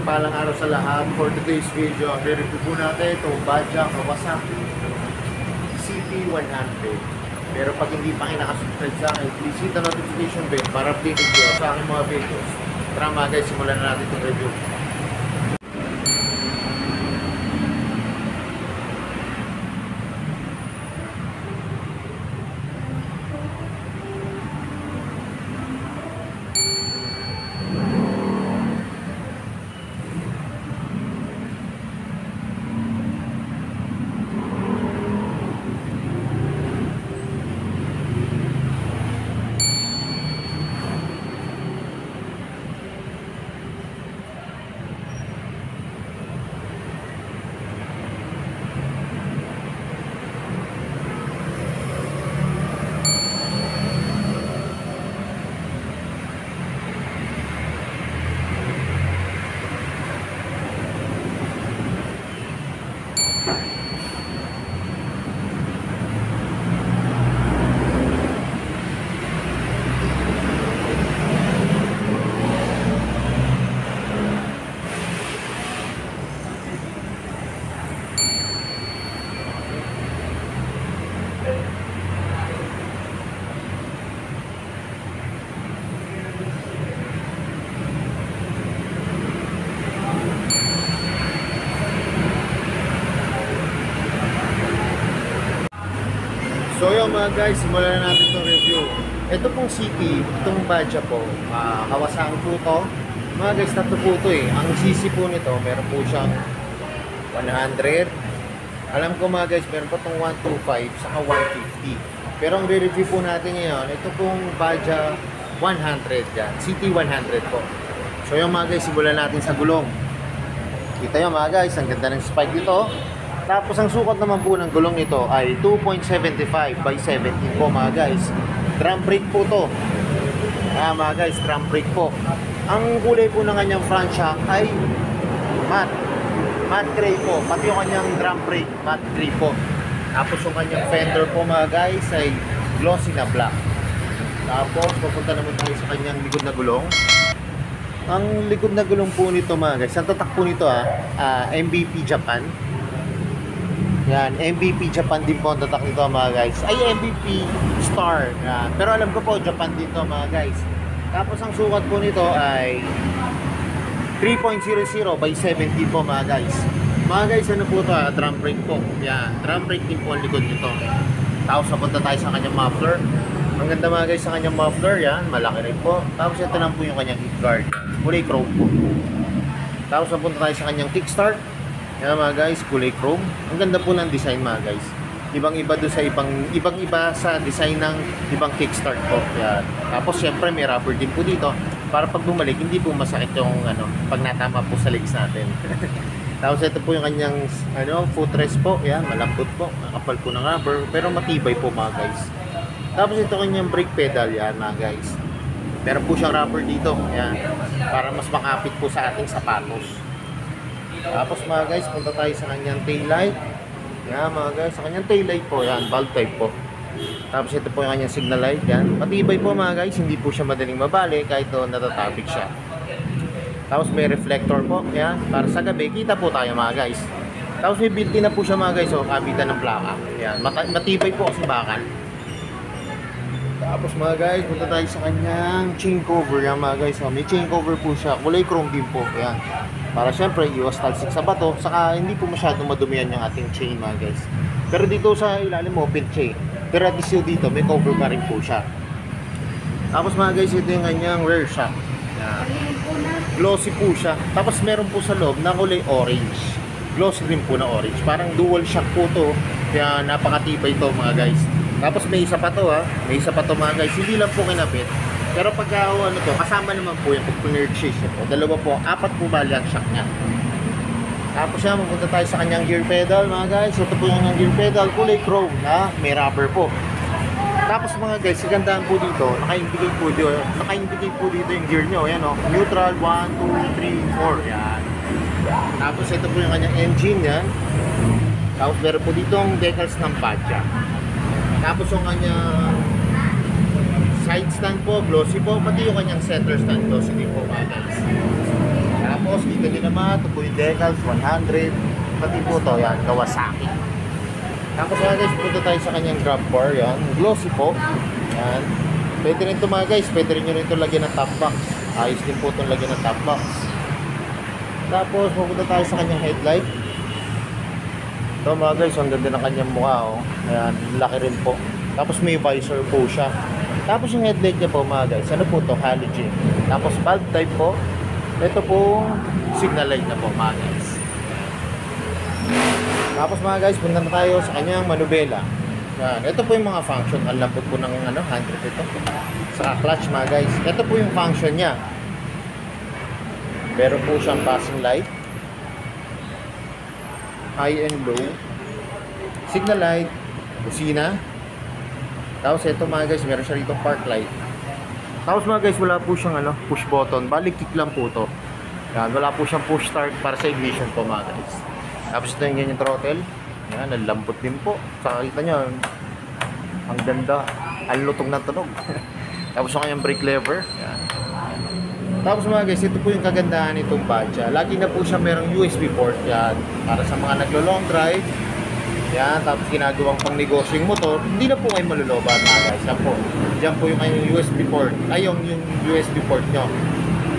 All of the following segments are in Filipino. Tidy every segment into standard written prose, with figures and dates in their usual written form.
mapagpalang araw sa lahat. For today's video, ang re-review po natin itong Badja Kawasaki CP100. Pero pag hindi pa kayo nakasubscribe sa akin, please hit the notification bell para updated kayo sa aking mga videos. Tara mga guys, simulan na natin itong review. So yun mga guys, simulan na natin itong review. Ito pong CP, itong Badja po, Kawasaki po ito. Mga guys, tatlo po ito eh. Ang CC po nito, meron po siyang 100. Alam ko mga guys, meron po itong 125 saka 150. Pero ang re-review po natin ngayon, ito pong Badja 100 yan, CT100 po. So yun mga guys, simulan natin sa gulong. Kita yun mga guys, ang ganda ng spike dito. Tapos ang sukat naman po ng gulong nito ay 2.75 by 17 po mga guys. Drum brake po to. Mga guys, drum brake po. Ang kulay po ng kanyang front shock ay matte gray po. Pati yung kanyang drum brake, matte gray po. Tapos yung kanyang fender po mga guys ay glossy na black. Tapos pupunta naman tayo sa kanyang likod na gulong. Ang likod na gulong po nito mga guys, ang tatak po nito MVP Japan. Yan, MVP Japan din po ang tatak nito mga guys. Ay, MVP Star. Yan. Pero alam ko po, Japan din to mga guys. Tapos ang sukat po nito ay 3.00 by 17 po mga guys. Mga guys, ano po ito drum brake po. Yan, drum brake din po ang likod nito. Tapos napunta tayo sa kanyang muffler. Ang ganda mga guys sa kanyang muffler. Yan, malaki rin po. Tapos ito lang po yung kanyang heat guard. Kulay chrome po. Tapos napunta tayo sa kanyang kickstart. Yan mga guys, kulay chrome. Ang ganda po ng design mga guys. Ibang-iba doon sa ibang-iba sa design ng ibang kickstart po. Yan. Tapos syempre may rubber din po dito para pag bumalik hindi po masakit yung pag natama po sa legs natin. Tapos ito po yung kanyang footrest po. Yan, malambot po. Makapal po ng rubber pero matibay po mga guys. Tapos ito kanyang brake pedal yan mga guys. Meron po siyang rubber dito. Yan. Para mas makapit po sa ating sapatos. Tapos mga guys, punta tayo sa kanyang tail light. Yan mga guys, sa kanyang tail light po, yan, valve type po. Tapos ito po yung kanyang signal light, yan. Matibay po mga guys, hindi po siya madaling mabali kahit doon natatabik siya. Tapos may reflector po, yan, para sa gabi, kita po tayo mga guys. Tapos may built-in na po siya mga guys, kabitan ng plaka. Yan, matibay po kasi bakal. Tapos mga guys, punta tayo sa kanyang chain cover, yan mga guys. May chain cover po siya, kulay chrome din po, yan. Para syempre, iwas talsik sa bato, saka hindi po masyadong madumihan yung ating chain mga guys. Pero dito sa ilalim mo, open chain. Pero at least dito, may cover pa rin po siya. Tapos mga guys, ito yung kanyang rear shock. Yan. Glossy po siya. Tapos meron po sa loob na kulay orange. Glossy rin po na orange. Parang dual shock po to. Kaya napakatibay to mga guys. Tapos may isa pa to May isa pa to mga guys. Hindi lang po kinapit. Pero pagka kasama naman po yung pag-nerd-chase niya po. Dalawa po, 4 po bali ang shock niya. Tapos yan, mapunta tayo sa kanyang gear pedal mga guys. Ito po yung gear pedal, kulay chrome na may rubber po. Tapos mga guys, sigandaan po dito, naka-indicate po dito yung gear nyo. Yan neutral, 1, 2, 3, 4. Yan. Tapos ito po yung kanyang engine yan. Tapos meron po ditong decals ng Badja. Tapos yung kanyang side stand po, glossy po, pati yung kanyang center stand glossy din po mga guys. Tapos Tapos kita nyo naman, ito po yung decals, 100. Pati po to, yan, Kawasaki. Tapos mga guys, punta tayo sa kanyang grab bar, yan. Glossy po. Yan. Pwede rin ito mga guys, pwede rin nyo rin ito lagyan ng top box. Ayos din po itong lagyan ng top box. Tapos pupunta tayo sa kanyang headlight. Ito mga guys, ang ganda ng kanyang mukha, oh. Ayan, laki rin po. Tapos may visor po siya. Tapos yung headlight niya po mga guys, ano po to? Halogen. Tapos bulb type po. Ito po, signal light na po mga guys. Tapos mga guys, punta na tayo sa kanyang manubela. Yan. Ito po yung mga function. Ang lambot po ng handbrake ito. Sa clutch mga guys. Ito po yung function niya. Meron po siyang passing light, high and low, signal light, busina. Tapos ito mga guys, meron siya rito park light. Tapos mga guys, wala po siyang push button. Balik kick lang po to. Yan, wala po siyang push start para sa ignition po mga guys. Tapos ito yung ganyan throttle. Yan, ang lambot din po. Saka kita nyo, ang ganda. Ang lutong ng tunog. Tapos yung kanyang brake lever. Yan. Tapos mga guys, ito po yung kagandahan nitong Badja. Lagi na po siya merong USB port. Yan, para sa mga naglo-long drive. Yan, tapos ginagawang pang negosyo yung motor. Hindi na po kayo malulobat mga guys. Yan po. Diyan po yung kanyang USB port. Ay, yung USB port nyo.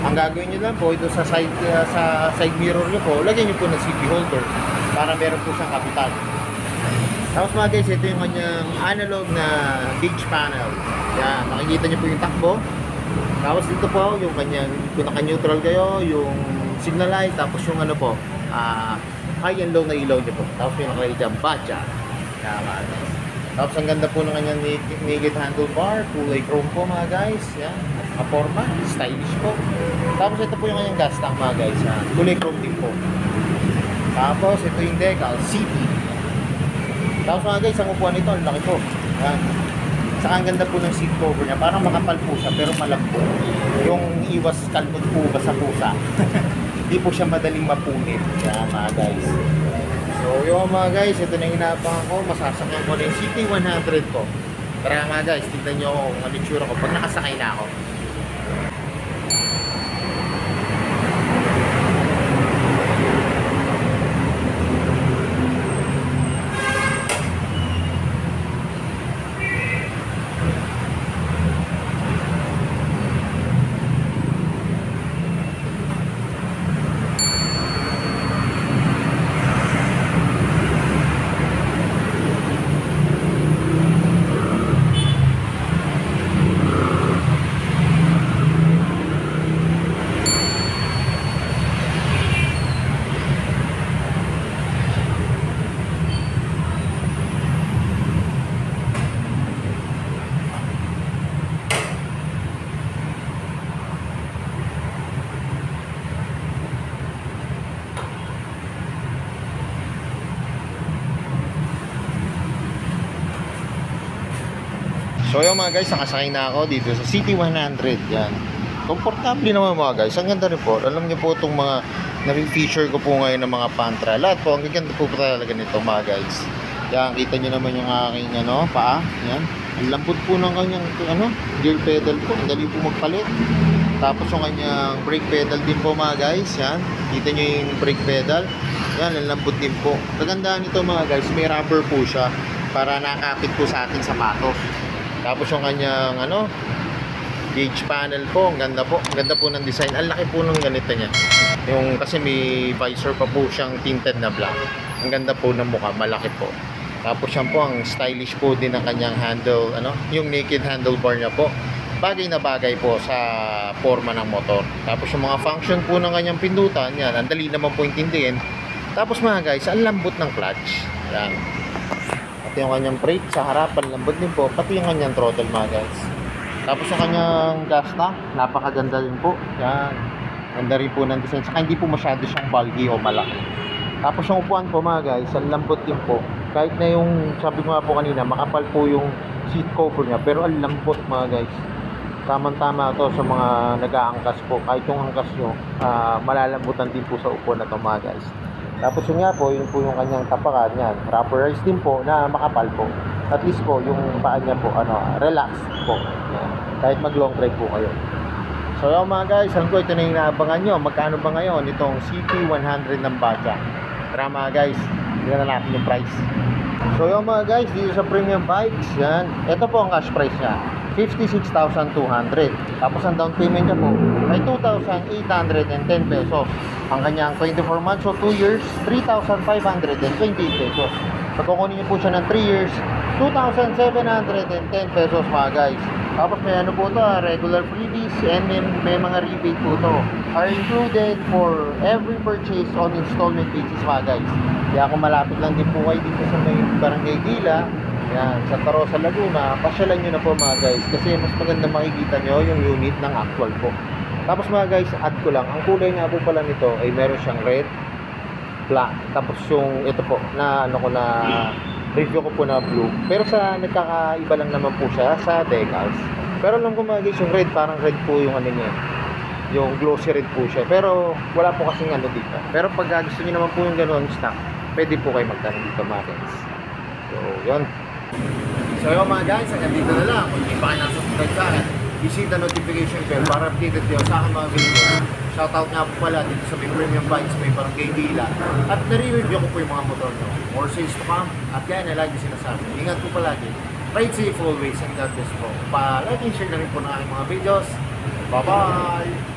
Ang gagawin nyo lang po, ito sa side mirror nyo po, lagyan nyo po ng CD holder para meron po siyang kapital. Tapos mga guys, ito yung kanyang analog na gauge panel. Yan, makikita nyo po yung takbo. Tapos dito po, yung kanyang, kung naka-neutral kayo, yung signal light, tapos yung high and low na ilaw nyo po. Tapos yung nakalagay dyan, Badja. Yan mga guys. Tapos ang ganda po ng kanyang naked handlebar, kulay chrome po mga guys. Yan, kaporma, stylish po. Tapos ito po yung kanyang gas tank mga guys. Yan, kulay chrome din po. Tapos ito yung decal, CP. Tapos mga guys, ang upuan nito, ang laki po. Yan. Saka ang ganda po ng seat cover niya. Parang makapal po siya, pero malambot. Yung iwas kalmot po ba sa pusa. Hindi po siya madaling mapunit. Yan mga guys. So yung mga guys, ito na yung inaabangan ko. Masasakyan ko na yung CT100 ko. Tara mga guys, tignan nyo kung ano yung tsura ko pag nakasakay na ako. So yung mga guys, nakasakay na ako dito sa CT100. Yan. Komportable naman mga guys. Ang ganda rin po. Alam niyo po itong mga na-feature ko po ngayon ng mga pantra. Lahat po, ang ganda po talaga nito mga guys. Yan, kita niyo naman yung aking paa. Yan. Ang lambot po ng kanyang gear pedal po. Ang dali po magpalit. Tapos yung kanyang brake pedal din po mga guys. Yan. Kita niyo yung brake pedal. Yan, ang lambot din po. Kagandahan nito mga guys, may rubber po siya para nakakapit po sa ating sapatos. Tapos yung kanyang gauge panel po, ang ganda po. Ang ganda po ng design. Ang laki po ng ganito niya. Yung kasi may visor pa po siyang tinted na black. Ang ganda po ng mukha, malaki po. Tapos yan po ang stylish po din ng kanyang handle, yung naked handlebar niya po. Bagay na bagay po sa forma ng motor. Tapos yung mga function po ng kanyang pindutan, yan, ang dali naman po intindihin. Tapos mga guys, ang lambot ng clutch. Yan. Pati yung kanyang brake sa harapan, lambot din po. Pati yung kanyang throttle mga guys. Tapos yung kanyang gas tank, napakaganda din po. Yan. Ganda rin po ng design. Saka hindi po masyado siyang bulky o malaki. Tapos yung upuan po mga guys, ang lambot din po. Kahit na yung, sabi ko nga po kanina, makapal po yung seat cover niya. Pero ang lambot mga guys. Tamang-tama to sa mga nag-aangkas po. Kahit yung angkas nyo, malalambutan din po sa upuan na to mga guys. Tapos yun nga po, yun po yung kanyang tapakan yan. Rubberized din po na makapal po. At least po, yung paa niya po, relax po. Yan. Kahit mag long drive po kayo. So yung mga guys, alam ko ito na yung inaabangan nyo. Magkano ba ngayon itong CT100 ng Baja? Tara mga guys, tingnan natin yung price. So yung mga guys, dito sa premium bikes, yan, ito po ang cash price niya, 56,200. Tapos ang down payment niya po ay 2,810 pesos. Ang kanyang 24 months o 2 years, 3,528 pesos. Pag kukunin niyo po siya ng 3 years, 2,710 pesos mga guys. Tapos may ano po ito, regular freebies and may mga rebate po ito. Are included for every purchase on installment basis mga guys. Kaya kung malapit lang din po kayo dito sa may Barangay Dila, yan, sa Tarosa, Laguna, pasyalan nyo na po mga guys. Kasi mas maganda makikita nyo yung unit ng actual po. Tapos mga guys, add ko lang, ang kulay nga po pala nito ay meron siyang red, black. Tapos yung ito po, na ano ko na review ko po na blue. Pero sa nagkakaiba lang naman po siya sa decals. Pero alam ko mga guys, yung red, parang red po yung ano niya. Yung glossy red po siya. Pero wala po kasing ano dito. Pero pag gusto niyo naman po yung gano'n stock, pwede po kayo magtanong dito mga guys. So, yun. So yun mga guys, hanggang dito na lang. Kung hindi pa kayo nasubscribe sa akin, i-hit the notification bell para updated kayo sa akin mga video. Shoutout nga po pala dito sa may premium bikes, may Barangay Dila. At nare-review ko po yung mga motor nyo. More sales to come. At yan, lagi sinasabi. Ingat po palagi. Ride safe always and God bless po. Pa-like and share na rin po ng aking mga videos. Bye-bye!